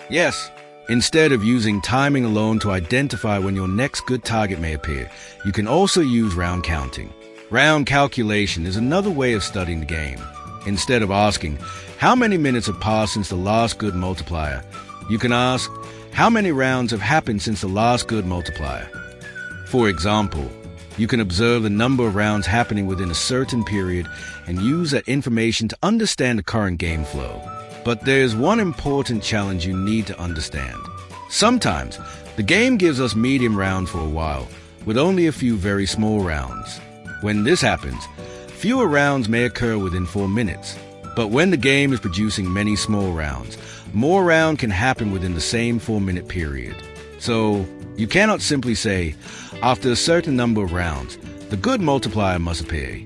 Yes, instead of using timing alone to identify when your next good target may appear, you can also use round counting. Round calculation is another way of studying the game. Instead of asking, how many minutes have passed since the last good multiplier, you can ask, how many rounds have happened since the last good multiplier? For example, you can observe the number of rounds happening within a certain period and use that information to understand the current game flow. But there's one important challenge you need to understand. Sometimes, the game gives us medium rounds for a while, with only a few very small rounds. When this happens, fewer rounds may occur within 4 minutes. But when the game is producing many small rounds, more rounds can happen within the same 4-minute period. So, you cannot simply say, after a certain number of rounds, the good multiplier must appear.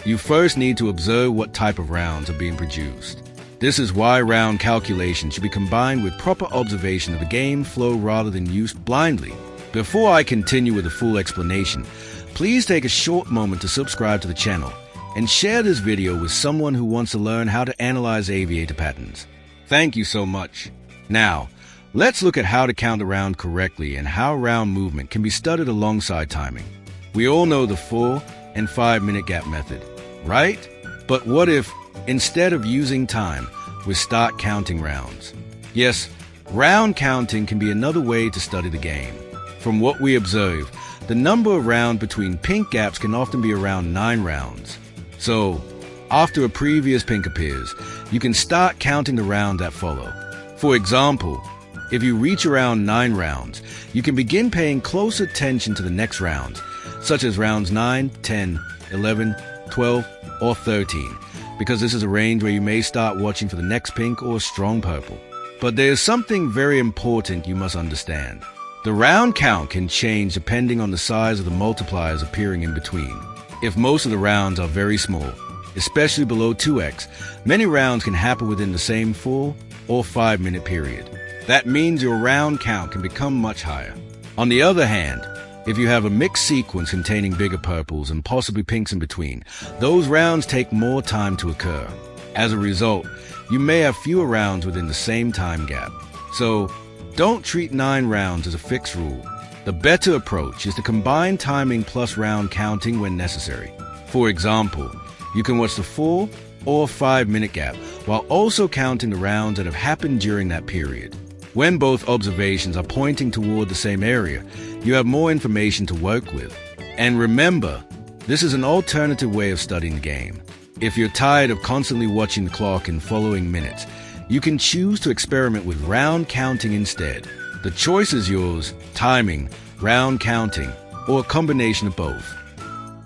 You first need to observe what type of rounds are being produced. This is why round calculation should be combined with proper observation of the game flow rather than used blindly. Before I continue with the full explanation, please take a short moment to subscribe to the channel and share this video with someone who wants to learn how to analyze aviator patterns. Thank you so much. Now, let's look at how to count a round correctly and how round movement can be studied alongside timing. We all know the 4 and 5 minute gap method, right? But what if, instead of using time, we start counting rounds? Yes, round counting can be another way to study the game. From what we observe, the number of rounds between pink gaps can often be around 9 rounds. So, after a previous pink appears, you can start counting the rounds that follow. For example, if you reach around 9 rounds, you can begin paying close attention to the next rounds, such as rounds 9, 10, 11, 12, or 13, because this is a range where you may start watching for the next pink or strong purple. But there is something very important you must understand. The round count can change depending on the size of the multipliers appearing in between. If most of the rounds are very small, especially below 2x, many rounds can happen within the same 4 or 5 minute period. That means your round count can become much higher. On the other hand, if you have a mixed sequence containing bigger purples and possibly pinks in between, those rounds take more time to occur. As a result, you may have fewer rounds within the same time gap. So, don't treat 9 rounds as a fixed rule. The better approach is to combine timing plus round counting when necessary. For example, you can watch the 4 or 5 minute gap while also counting the rounds that have happened during that period. When both observations are pointing toward the same area, you have more information to work with. And remember, this is an alternative way of studying the game. If you're tired of constantly watching the clock and following minutes, you can choose to experiment with round counting instead. The choice is yours: timing, round counting, or a combination of both.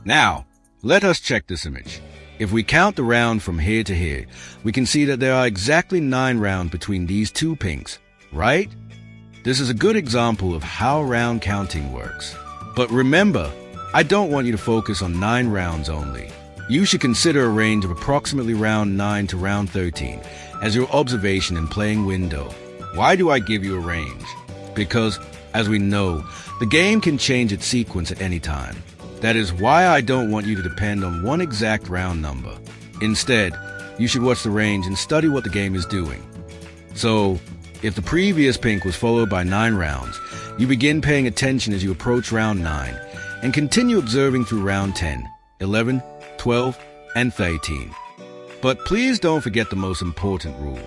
Now, let us check this image. If we count the round from here to here, we can see that there are exactly 9 rounds between these 2 pinks, right? This is a good example of how round counting works. But remember, I don't want you to focus on 9 rounds only. You should consider a range of approximately round 9 to round 13 as your observation and playing window. Why do I give you a range? Because, as we know, the game can change its sequence at any time. That is why I don't want you to depend on one exact round number. Instead, you should watch the range and study what the game is doing. So, if the previous pink was followed by 9 rounds, you begin paying attention as you approach round 9, and continue observing through round 10, 11, 12, and 13. But please don't forget the most important rule.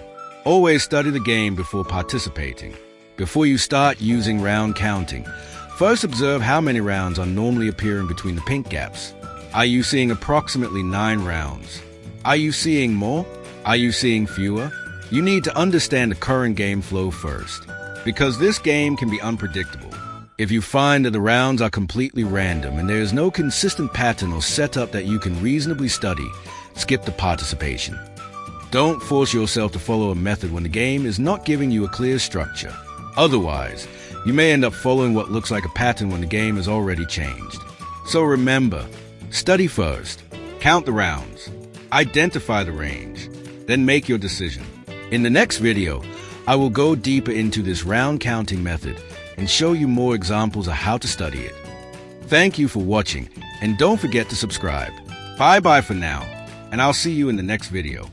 Always study the game before participating. Before you start using round counting, first observe how many rounds are normally appearing between the pink gaps. Are you seeing approximately 9 rounds? Are you seeing more? Are you seeing fewer? You need to understand the current game flow first, because this game can be unpredictable. If you find that the rounds are completely random and there is no consistent pattern or setup that you can reasonably study, skip the participation. Don't force yourself to follow a method when the game is not giving you a clear structure. Otherwise, you may end up following what looks like a pattern when the game has already changed. So remember, study first, count the rounds, identify the range, then make your decision. In the next video, I will go deeper into this round counting method and show you more examples of how to study it. Thank you for watching, and don't forget to subscribe. Bye-bye for now, and I'll see you in the next video.